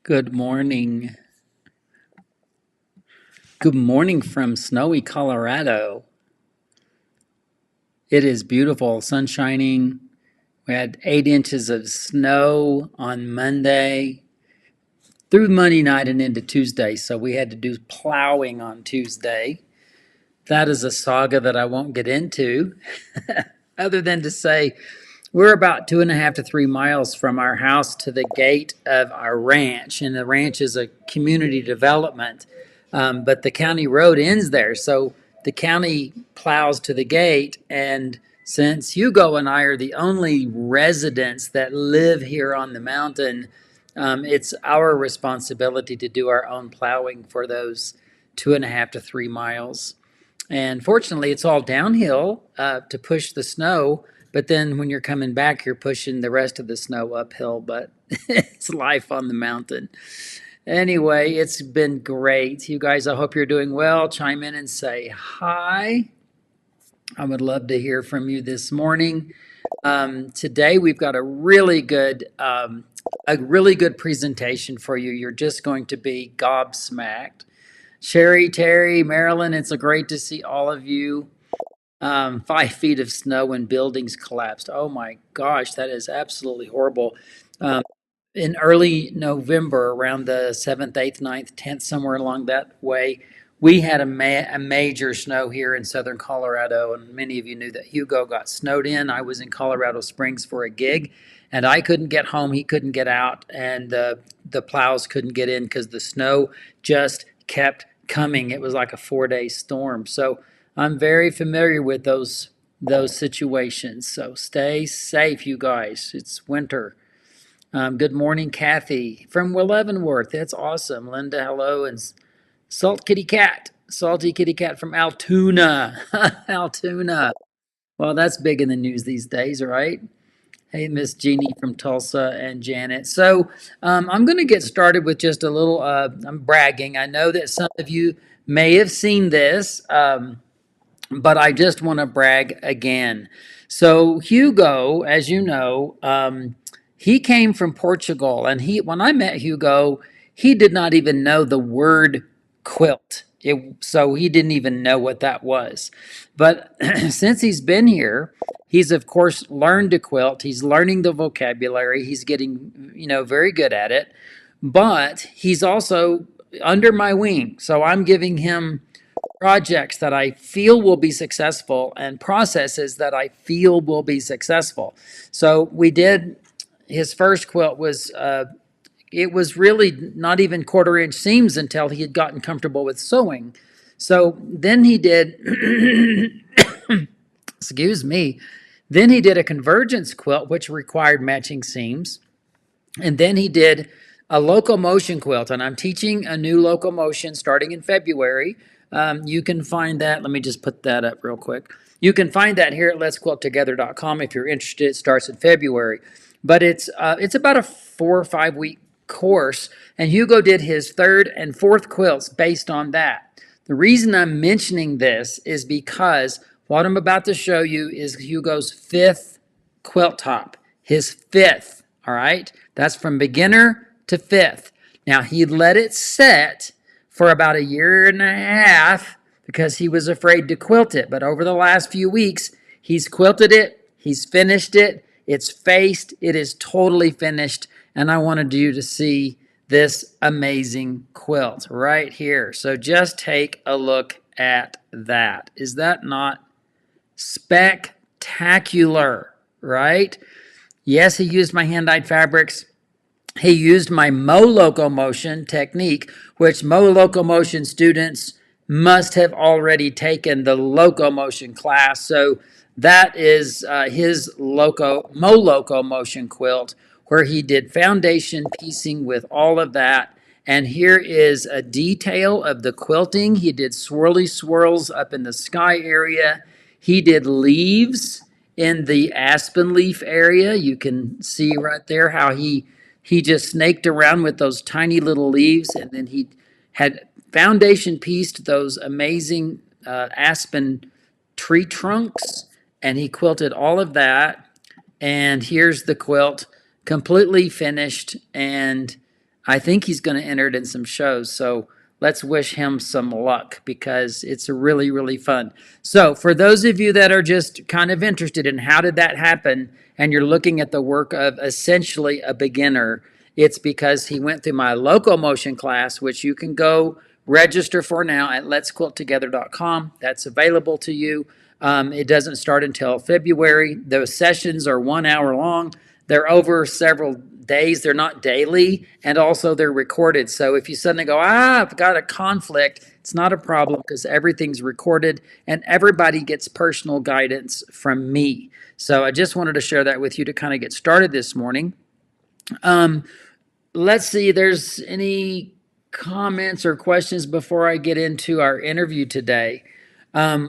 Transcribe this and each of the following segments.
Good morning. Good morning from snowy Colorado. It is beautiful, sun shining. We had 8 inches of snow on Monday through Monday night and into Tuesday, so we had to do plowing on Tuesday. That is a saga that I won't get into, other than to say we're about 2.5 to 3 miles from our house to the gate of our ranch, and the ranch is a community development, but the county road ends there. So the county plows to the gate, and since Hugo and I are the only residents that live here on the mountain, it's our responsibility to do our own plowing for those 2.5 to 3 miles. And fortunately, it's all downhill to push the snow. But then when you're coming back, you're pushing the rest of the snow uphill. But it's life on the mountain. Anyway, it's been great. You guys, I hope you're doing well. Chime in and say hi. I would love to hear from you this morning. Today we've got a really good presentation for you. You're just going to be gobsmacked. Sherry, Terry, Marilyn, it's a great to see all of you. 5 feet of snow and buildings collapsed. Oh my gosh, that is absolutely horrible. In early November, around the 7th, 8th, 9th, 10th, somewhere along that way, we had a major snow here in southern Colorado, and many of you knew that Hugo got snowed in. I was in Colorado Springs for a gig, and I couldn't get home. He couldn't get out, and the plows couldn't get in because the snow just kept coming. It was like a 4-day storm. So I'm very familiar with those situations. So stay safe, you guys. It's winter. Good morning, Kathy from Leavenworth. That's awesome. Linda, hello, and Salty Kitty Cat from Altoona. Altoona. Well, that's big in the news these days, right? Hey, Miss Jeannie from Tulsa and Janet. So I'm going to get started with just a little, I'm bragging. I know that some of you may have seen this, but I just want to brag again. So Hugo, as you know, he came from Portugal, and when I met Hugo, he did not even know the word quilt. So he didn't even know what that was. But since he's been here, he's of course learned to quilt. He's learning the vocabulary. He's getting, very good at it. But he's also under my wing. So I'm giving him projects that I feel will be successful and processes that I feel will be successful. So we did, his first quilt was, it was really not even 1/4 inch seams until he had gotten comfortable with sewing. So then he did, excuse me, then he did a convergence quilt, which required matching seams. And then he did a locomotion quilt, and I'm teaching a new locomotion starting in February. You can find that. Let me just put that up real quick. You can find that here at letsquilttogether.com if you're interested. It starts in February, but it's about a 4 or 5 week course, and Hugo did his 3rd and 4th quilts based on that. The reason I'm mentioning this is because what I'm about to show you is Hugo's 5th quilt top, his 5th. All right, that's from beginner to 5th. Now he let it set for about 1.5 years because he was afraid to quilt it. But over the last few weeks, he's quilted it, he's finished it, it's faced, it is totally finished. And I wanted you to see this amazing quilt right here. So just take a look at that. Is that not spectacular, right? Yes, he used my hand-dyed fabrics. He used my Mo locomotion technique, which Mo locomotion students must have already taken the locomotion class. So that is his Mo locomotion quilt, where he did foundation piecing with all of that. And here is a detail of the quilting. He did swirly swirls up in the sky area. He did leaves in the aspen leaf area. You can see right there how he just snaked around with those tiny little leaves, and then he had foundation pieced those amazing aspen tree trunks, and he quilted all of that. And here's the quilt completely finished, and I think he's going to enter it in some shows. So let's wish him some luck because it's really, really fun. So for those of you that are just kind of interested in how did that happen, and you're looking at the work of essentially a beginner, it's because he went through my locomotion class, which you can go register for now at letsquilttogether.com. That's available to you. It doesn't start until February. Those sessions are 1 hour long. They're over several days. They're not daily, and also they're recorded. So if you suddenly go, I've got a conflict, it's not a problem because everything's recorded and everybody gets personal guidance from me. So I just wanted to share that with you to kind of get started this morning. Let's see, there's any comments or questions before I get into our interview today.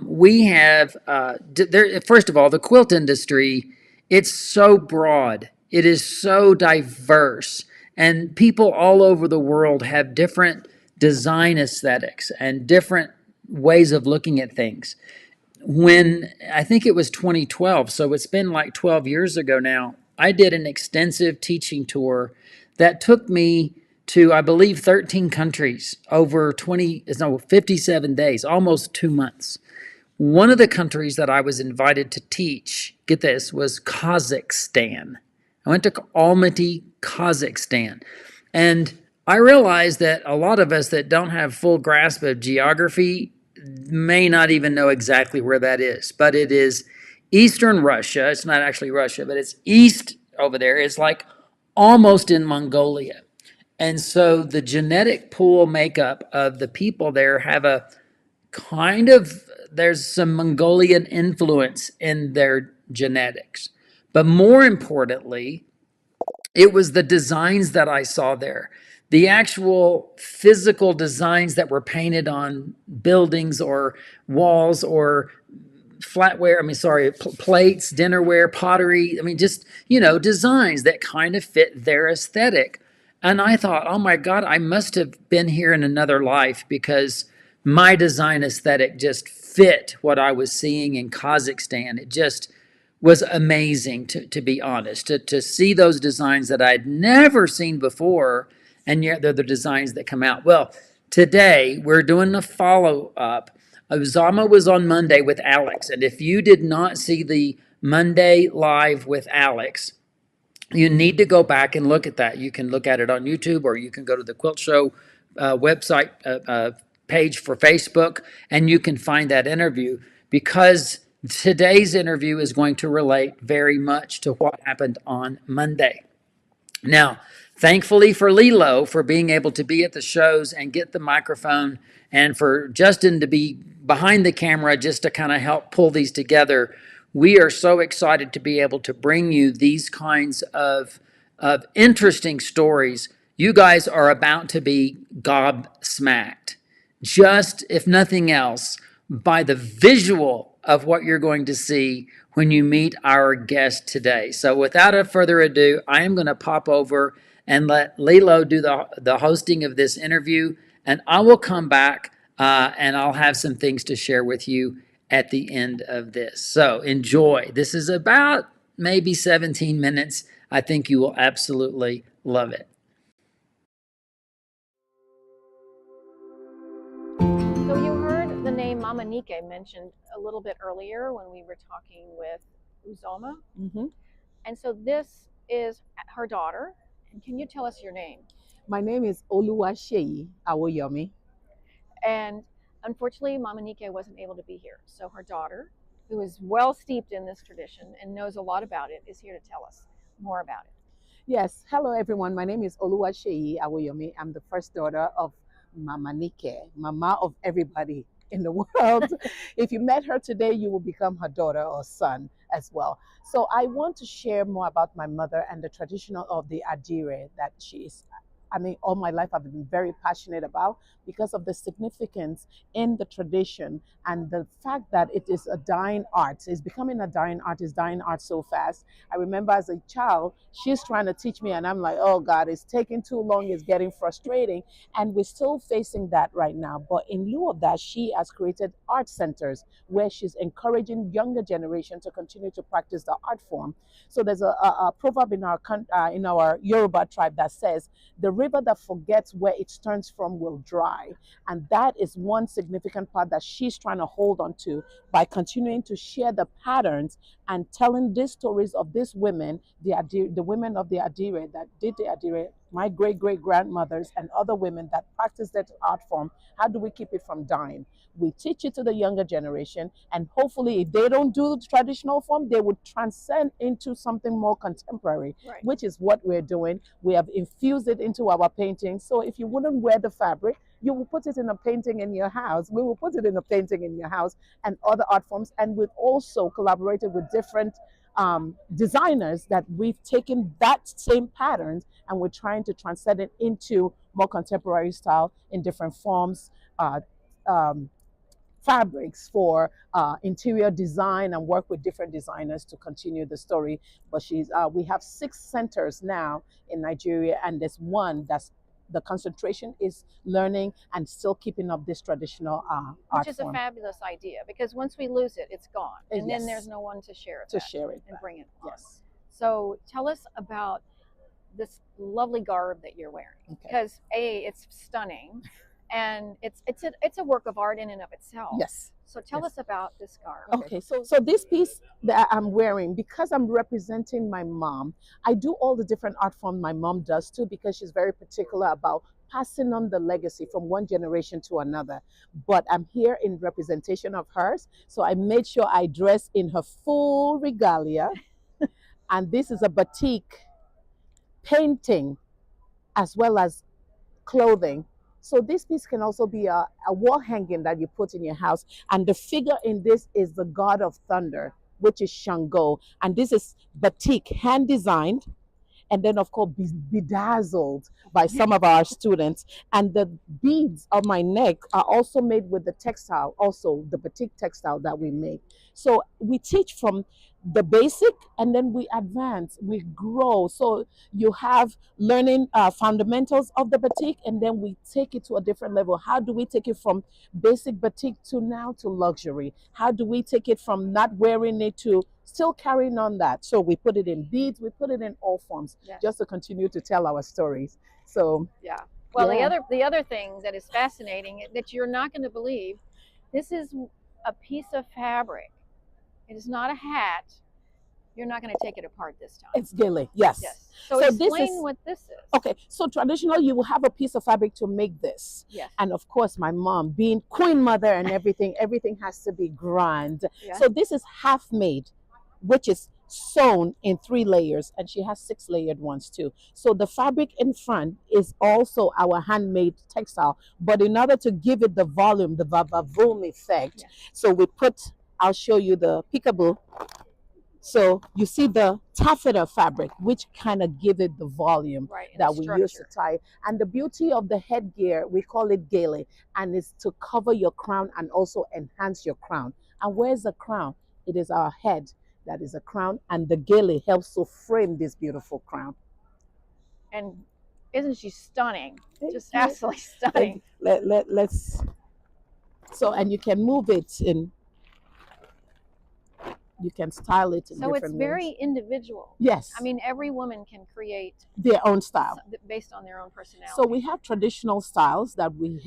We have, first of all, the quilt industry, it's so broad. It is so diverse. And people all over the world have different design aesthetics and different ways of looking at things. When I think it was 2012, so it's been like 12 years ago now, I did an extensive teaching tour that took me to, I believe, 13 countries over 57 days, almost 2 months. One of the countries that I was invited to teach, get this, was Kazakhstan. I went to Almaty, Kazakhstan. And I realized that a lot of us that don't have full grasp of geography may not even know exactly where that is. But it is Eastern Russia. It's not actually Russia, but it's east over there. It's like almost in Mongolia. And so the genetic pool makeup of the people there have a kind of, there's some Mongolian influence in their genetics. But more importantly, it was the designs that I saw there. The actual physical designs that were painted on buildings or walls or plates, dinnerware, pottery. I mean, just, designs that kind of fit their aesthetic. And I thought, oh my God, I must have been here in another life because my design aesthetic just fit what I was seeing in Kazakhstan. It just was amazing, to be honest, to see those designs that I'd never seen before, and yet they're the designs that come out. Well, today we're doing a follow-up. Uzama was on Monday with Alex, and if you did not see the Monday live with Alex, you need to go back and look at that. You can look at it on YouTube, or you can go to the Quilt Show website page for Facebook, and you can find that interview, because today's interview is going to relate very much to what happened on Monday. Now, thankfully for Lilo for being able to be at the shows and get the microphone, and for Justin to be behind the camera just to kind of help pull these together, we are so excited to be able to bring you these kinds of interesting stories. You guys are about to be gobsmacked, just if nothing else, by the visual of what you're going to see when you meet our guest today. So without further ado, I am going to pop over and let Lilo do the hosting of this interview, and I will come back and I'll have some things to share with you at the end of this. So enjoy. This is about maybe 17 minutes. I think you will absolutely love it. So you heard the name Mama Nike mentioned a little bit earlier when we were talking with Uzoma. Mm-hmm. And so this is her daughter. And can you tell us your name? My name is Oluwaseyi Awoyomi. And unfortunately, Mama Nike wasn't able to be here. So her daughter, who is well steeped in this tradition and knows a lot about it, is here to tell us more about it. Yes. Hello, everyone. My name is Oluwaseyi Awoyomi. I'm the first daughter of Mama Nike, mama of everybody in the world. If you met her today, you will become her daughter or son as well. So I want to share more about my mother and the traditional of the adire that she is. All my life I've been very passionate about because of the significance in the tradition and the fact that it is a dying art. It's becoming a dying art. It's dying art so fast. I remember as a child, she's trying to teach me and I'm like, oh God, it's taking too long. It's getting frustrating. And we're still facing that right now. But in lieu of that, she has created art centers where she's encouraging younger generation to continue to practice the art form. So there's a proverb in our Yoruba tribe that says, the river that forgets where it turns from will dry. And that is one significant part that she's trying to hold on to by continuing to share the patterns and telling these stories of these women, the women of the Adire that did the Adire, my great great grandmothers, and other women that practice that art form. How do we keep it from dying? We teach it to the younger generation, and hopefully, if they don't do the traditional form, they would transcend into something more contemporary, Right. which is what we're doing. We have infused it into our painting. So if you wouldn't wear the fabric, you will put it in a painting in your house. We will put it in a painting in your house and other art forms. And we've also collaborated with different designers that we've taken that same patterns and we're trying to transcend it into more contemporary style in different forms, uh, um, fabrics for interior design, and work with different designers to continue the story. But we have 6 centers now in Nigeria, and there's one that's the concentration is learning and still keeping up this traditional art Which is form. a fabulous idea, because once we lose it, it's gone, and Yes. then there's no one to share it To back share it and back. bring it on. Yes. So tell us about this lovely garb that you're wearing, Okay. because it's stunning, and it's a work of art in and of itself. Yes. So tell Yes. us about this garb. Okay, so this piece that I'm wearing, because I'm representing my mom, I do all the different art forms my mom does too, because she's very particular about passing on the legacy from one generation to another. But I'm here in representation of hers, so I made sure I dress in her full regalia. And this is a batik painting as well as clothing. So this piece can also be a wall hanging that you put in your house. And the figure in this is the god of thunder, which is Shango. And this is batik, hand designed, and then of course bedazzled by some of our students. And the beads on my neck are also made with the textile, also the batik textile that we make. So we teach from the basic, and then we advance, we grow. So you have learning fundamentals of the batik, and then we take it to a different level. How do we take it from basic batik to now to luxury? How do we take it from not wearing it to still carrying on that? So we put it in beads, we put it in all forms, Yes. just to continue to tell our stories. So Yeah. Well, Yeah. the other thing that is fascinating that you're not going to believe, this is a piece of fabric. It is not a hat. You're not going to take it apart this time. it's gilly, yes. Yes. So So this explain is- what this is. Okay, so traditional, you will have a piece of fabric to make this. Yes. And of course, my mom, being queen mother and everything has to be grand. Yeah. So this is half made, which is sewn in 3 layers, and she has 6 layered ones too. So the fabric in front is also our handmade textile, but in order to give it the volume, the vavavoom effect, Yeah. so we put, I'll show you the peekaboo. So you see the taffeta fabric, which kind of give it the volume Right. and that the we use to structure. tie. And the beauty of the headgear, we call it gele, and it's to cover your crown and also enhance your crown. And where's the crown? It is our head that is a crown, and the gele helps to frame this beautiful crown. And isn't she stunning? Thank Just you. absolutely stunning. Let's. So, and you can move it in. You can style it in So different it's ways. very individual. Yes. I mean, every woman can create their own style. based on their own personality. So we have traditional styles that we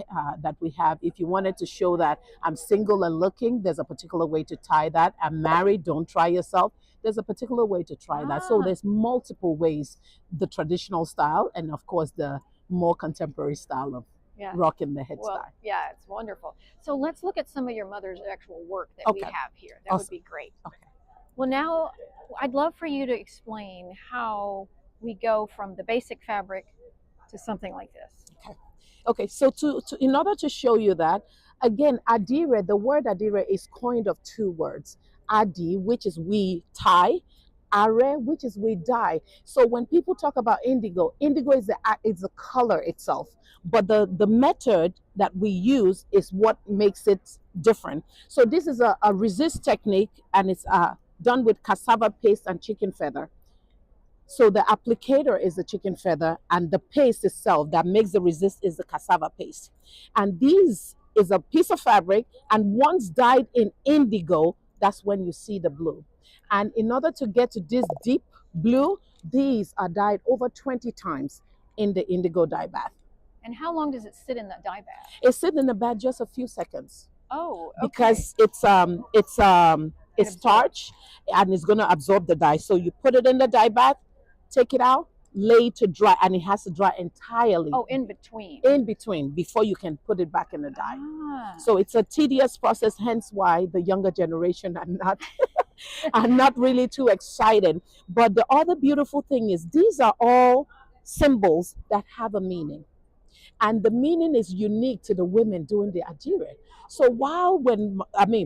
have. If you wanted to show that I'm single and looking, there's a particular way to tie that. I'm married, don't try yourself. There's a particular way to try that. So Ah. there's multiple ways, the traditional style, and of course the more contemporary style of Yeah. rocking the head Well, style. yeah, it's wonderful. So let's look at some of your mother's actual work that we Okay. have here. That would Awesome. be great. Okay. Well, now I'd love for you to explain how we go from the basic fabric to something like this. Okay, so in order to show you that, again, adire, the word adire is coined of 2 words. Adi, which is we tie, are, which is we dye. So when people talk about indigo, indigo is the color itself, but the method that we use is what makes it different. So this is a resist technique, and it's done with cassava paste and chicken feather. So the applicator is the chicken feather, and the paste itself that makes the resist is the cassava paste. And these is a piece of fabric, and once dyed in indigo, that's when you see the blue. And in order to get to this deep blue, these are dyed over 20 times in the indigo dye bath. And how long does it sit in the dye bath? It sits in the bath just a few seconds. Oh, okay. Because it's starch and it's going to absorb the dye. So you put it in the dye bath, take it out, lay it to dry, and it has to dry entirely. Oh, in between. In between, before you can put it back in the dye. Ah. So it's a tedious process, hence why the younger generation are not are not really too excited. But the other beautiful thing is these are all symbols that have a meaning. And the meaning is unique to the women doing the adire. So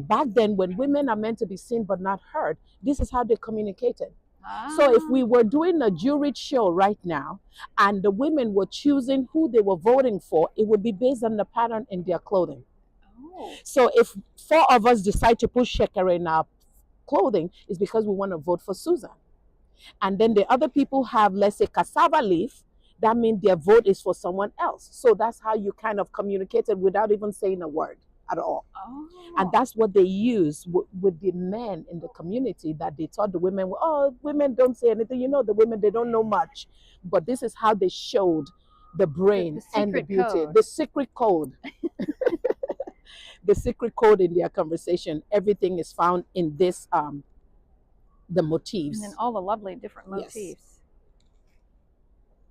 back then when women are meant to be seen but not heard, this is how they communicated. So if we were doing a jury show right now and the women were choosing who they were voting for, it would be based on the pattern in their clothing. Oh. So if 4 of us decide to put shekere in our clothing, it's because we want to vote for Susan. And then the other people have, let's say, cassava leaf. That means their vote is for someone else. So that's how you kind of communicated without even saying a word at all. Oh. And that's what they use with the men in the community, that they taught the women, oh, women don't say anything. You know, the women, they don't know much. But this is how they showed the brain and the beauty. Code. The secret code. The secret code in their conversation. Everything is found in this, the motifs. And then all the lovely different motifs. Yes.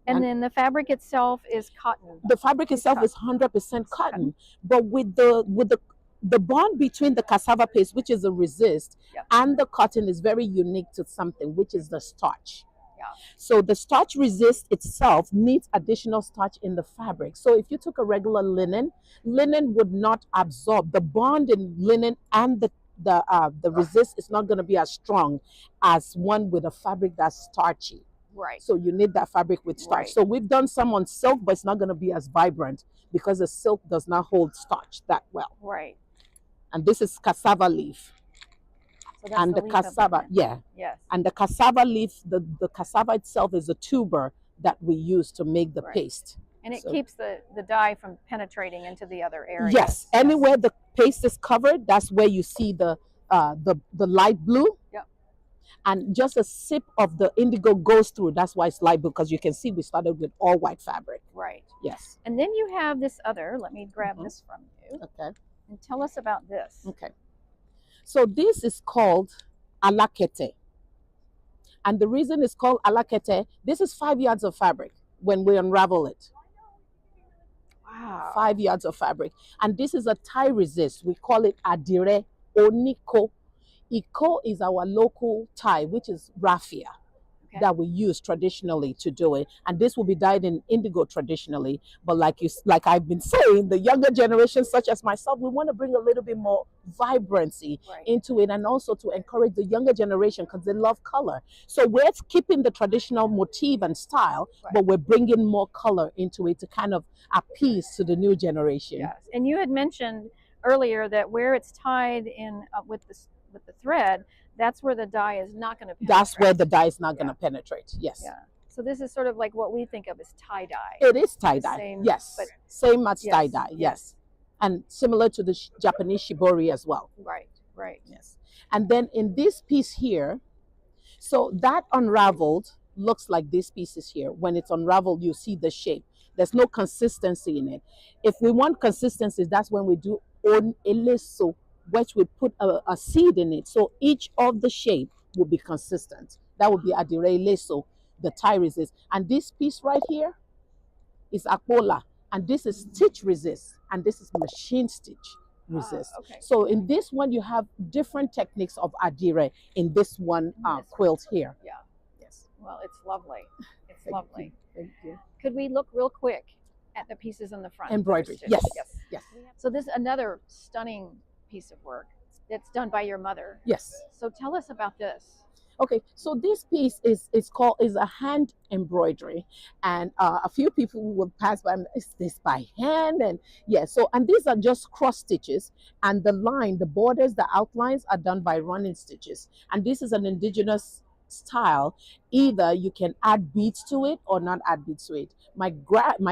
And then the fabric itself is cotton. The fabric itself is 100% cotton, but with the bond between the cassava paste, which is a resist, and the cotton is very unique to something, which is the starch. Yeah. So the starch resist itself needs additional starch in the fabric. So if you took a regular linen would not absorb the bond in linen, and the resist is not going to be as strong as one with a fabric that's starchy. Right. So you need that fabric with starch. Right. So we've done some on silk, but it's not going to be as vibrant because the silk does not hold starch that well. Right. And this is cassava leaf. So that's And the cassava, Yes. And the cassava leaf, the cassava itself is a tuber that we use to make the paste. And it keeps the dye from penetrating into the other areas. Yes. Anywhere the paste is covered, that's where you see the light blue. Yep. And just a sip of the indigo goes through. That's why it's light blue, because you can see we started with all white fabric. Right. Yes. And then you have this other, let me grab this from you. Okay. And tell us about this. Okay. So this is called alakete. And the reason it's called alakete, this is 5 yards of fabric when we unravel it. Wow. 5 yards of fabric. And this is a tie resist. We call it adire oniko. Iko is our local tie, which is raffia, that we use traditionally to do it. And this will be dyed in indigo traditionally. But like I've been saying, the younger generation, such as myself, we want to bring a little bit more vibrancy into it, and also to encourage the younger generation because they love color. So we're keeping the traditional motif and style, but we're bringing more color into it to kind of appease to the new generation. Yes. And you had mentioned earlier that where it's tied in with the thread, that's where the dye is not going to penetrate. That's where the dye is not going to penetrate. Yes. Yeah. So this is sort of like what we think of as tie dye. It is tie dye. Yes. But same as tie dye. Yes. And similar to the Japanese shibori as well. Right. Right. Yes. And then in this piece here, so that unraveled looks like this piece is here. When it's unraveled, you see the shape. There's no consistency in it. If we want consistency, that's when we do on eleso, which we put a seed in it. So each of the shape will be consistent. That would be adire leso, the tie resist. And this piece right here is akpola. And this is stitch resist. And this is machine stitch resist. Okay. So in this one, you have different techniques of adire in this one quilt here. Yeah. Yes. Well, it's lovely. It's lovely. Thank you. Could we look real quick at the pieces on the front? Embroidery. Yes. Yes. So this is another stunning piece of work that's done by your mother. Yes. So tell us about this. Okay, so this piece is a hand embroidery, and a few people will pass by. Is this by hand? And and these are just cross stitches, and the borders, the outlines are done by running stitches. And this is an indigenous style. Either you can add beads to it or not add beads to it. My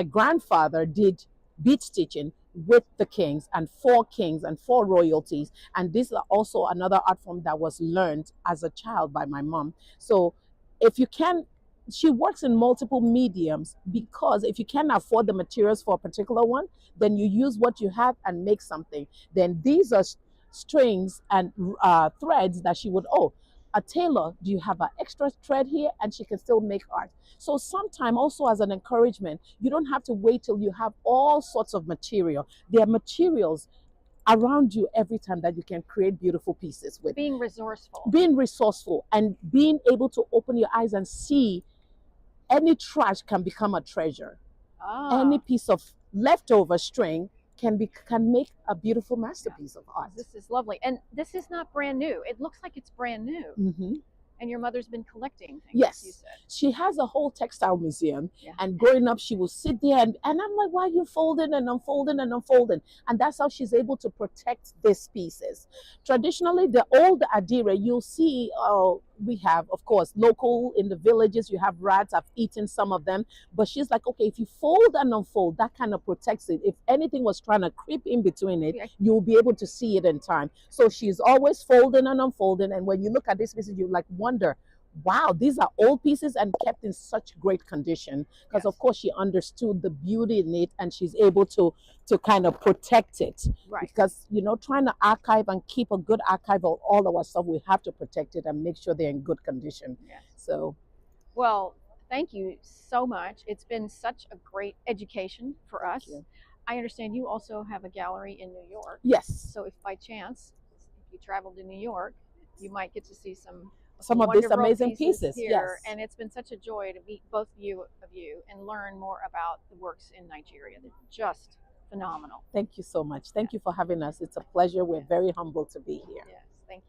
grandfather did bead stitching with the kings and for royalties, and this is also another art form that was learned as a child by my mom. So if you can she works in multiple mediums, because if you can't afford the materials for a particular one, then you use what you have and make something. Then these are strings and threads that she would, oh, a tailor, do you have an extra thread here? And she can still make art. So sometime also, as an encouragement, you don't have to wait till you have all sorts of material. There are materials around you every time that you can create beautiful pieces with. Being resourceful. Being resourceful and being able to open your eyes and see any trash can become a treasure. Any piece of leftover string can make a beautiful masterpiece of art. This is lovely. And this is not brand new. It looks like it's brand new. Mm-hmm. And your mother's been collecting things, yes, you said. She has a whole textile museum. Yeah. And growing up, she will sit there and I'm like, why are you folding and unfolding and unfolding? And that's how she's able to protect these pieces. Traditionally, the old adire, you'll see, we have, of course, local in the villages, you have rats. I've eaten some of them. But she's like, okay, if you fold and unfold, that kind of protects it. If anything was trying to creep in between it, you'll be able to see it in time. So she's always folding and unfolding. And when you look at this pieces, you like wonder, wow, these are old pieces and kept in such great condition. Because of course she understood the beauty in it, and she's able to kind of protect it. Right. Because, you know, trying to archive and keep a good archive of all our stuff, we have to protect it and make sure they're in good condition. Yes. So, well, thank you so much. It's been such a great education for us. I understand you also have a gallery in New York. Yes. So if by chance, if you travel to New York, you might get to see some of these amazing pieces here. Yes. And it's been such a joy to meet both of you and learn more about the works in Nigeria. They're just phenomenal. Thank you so much. Thank you for having us. It's a pleasure. We're very humbled to be here. Yes, thank you.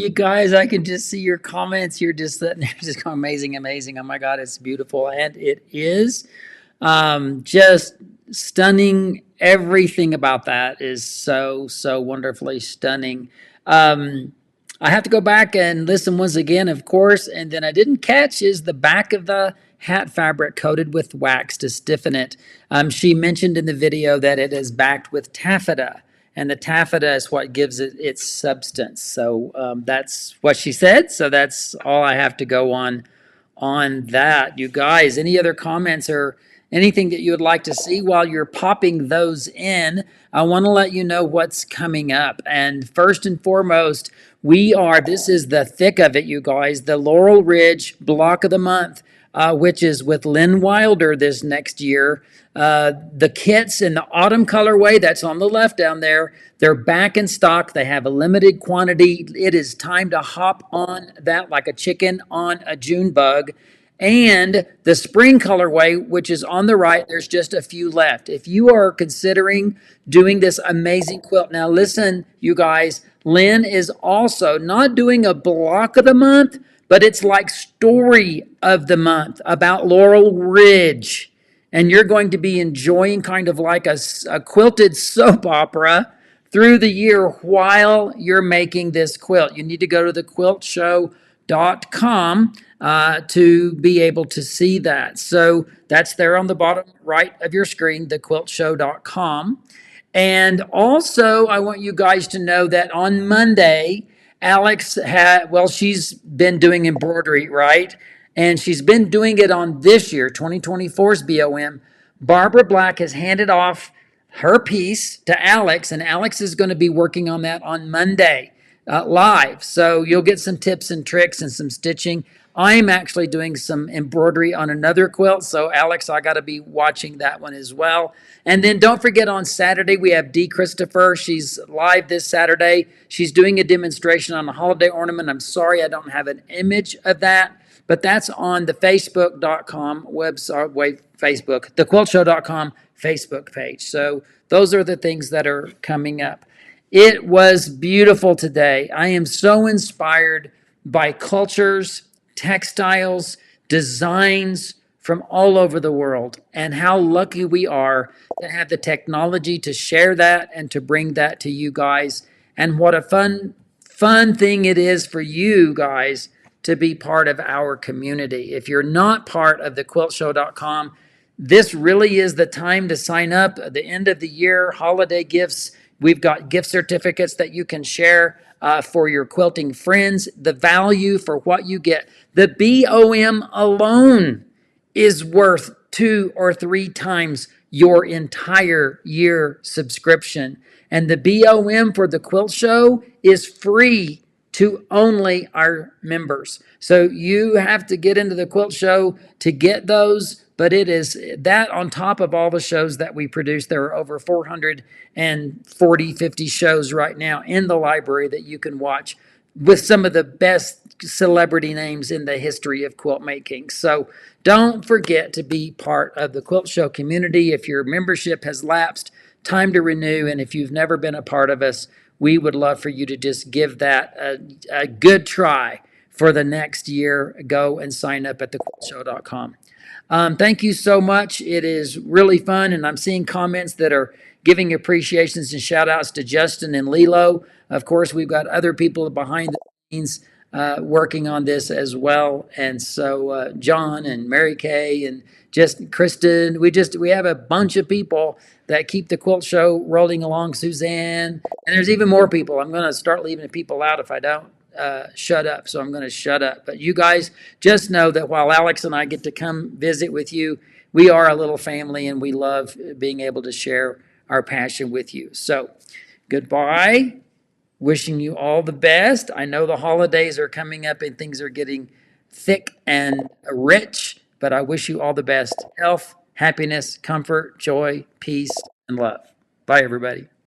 you guys, I can just see your comments. You're just sitting there just going, amazing, amazing. Oh my God, it's beautiful. And it is just stunning. Everything about that is so, so wonderfully stunning. I have to go back and listen once again, of course. And then I didn't catch is the back of the hat fabric coated with wax to stiffen it. She mentioned in the video that it is backed with taffeta, and the taffeta is what gives it its substance. So that's what she said. So that's all I have to go on that. You guys, any other comments or anything that you would like to see while you're popping those in? I want to let you know what's coming up. And first and foremost, this is the thick of it, you guys, the Laurel Ridge Block of the Month, which is with Lynn Wilder this next year. The kits in the autumn colorway, that's on the left down there, they're back in stock. They have a limited quantity. It is time to hop on that like a chicken on a June bug. And the spring colorway, which is on the right, there's just a few left. If you are considering doing this amazing quilt, now listen, you guys, Lynn is also not doing a block of the month, but it's like story of the month about Laurel Ridge. And you're going to be enjoying kind of like a quilted soap opera through the year while you're making this quilt. You need to go to thequiltshow.com to be able to see that. So that's there on the bottom right of your screen, thequiltshow.com. And also, I want you guys to know that on Monday, Alex she's been doing embroidery, right? And she's been doing it on this year, 2024's BOM. Barbara Black has handed off her piece to Alex, and Alex is going to be working on that on Monday live. So you'll get some tips and tricks and some stitching. I'm actually doing some embroidery on another quilt. So Alex, I got to be watching that one as well. And then don't forget on Saturday, we have Dee Christopher. She's live this Saturday. She's doing a demonstration on a holiday ornament. I'm sorry I don't have an image of that, but that's on the facebook.com website, thequiltshow.com Facebook page. So those are the things that are coming up. It was beautiful today. I am so inspired by cultures, textiles, designs from all over the world, and how lucky we are to have the technology to share that and to bring that to you guys. And what a fun thing it is for you guys to be part of our community. If you're not part of thequiltshow.com, this really is the time to sign up. At the end of the year, holiday gifts. We've got gift certificates that you can share for your quilting friends. The value for what you get. The BOM alone is worth 2 or 3 times your entire year subscription. And the BOM for the Quilt Show is free to only our members. So you have to get into the Quilt Show to get those, but it is that on top of all the shows that we produce. There are over 440, 50 shows right now in the library that you can watch with some of the best celebrity names in the history of quilt making. So don't forget to be part of the Quilt Show community. If your membership has lapsed, time to renew. And if you've never been a part of us, we would love for you to just give that a good try for the next year. Go and sign up at thequiltshow.com. Thank you so much. It is really fun, and I'm seeing comments that are giving appreciations and shout outs to Justin and Lilo. Of course, we've got other people behind the scenes working on this as well. And so John and Mary Kay and just Kristen, we have a bunch of people that keep the Quilt Show rolling along. Suzanne, and there's even more people. I'm going to start leaving people out if I don't shut up. So I'm going to shut up. But you guys just know that while Alex and I get to come visit with you, we are a little family, and we love being able to share our passion with you. So goodbye. Wishing you all the best. I know the holidays are coming up and things are getting thick and rich, but I wish you all the best. Health, happiness, comfort, joy, peace, and love. Bye, everybody.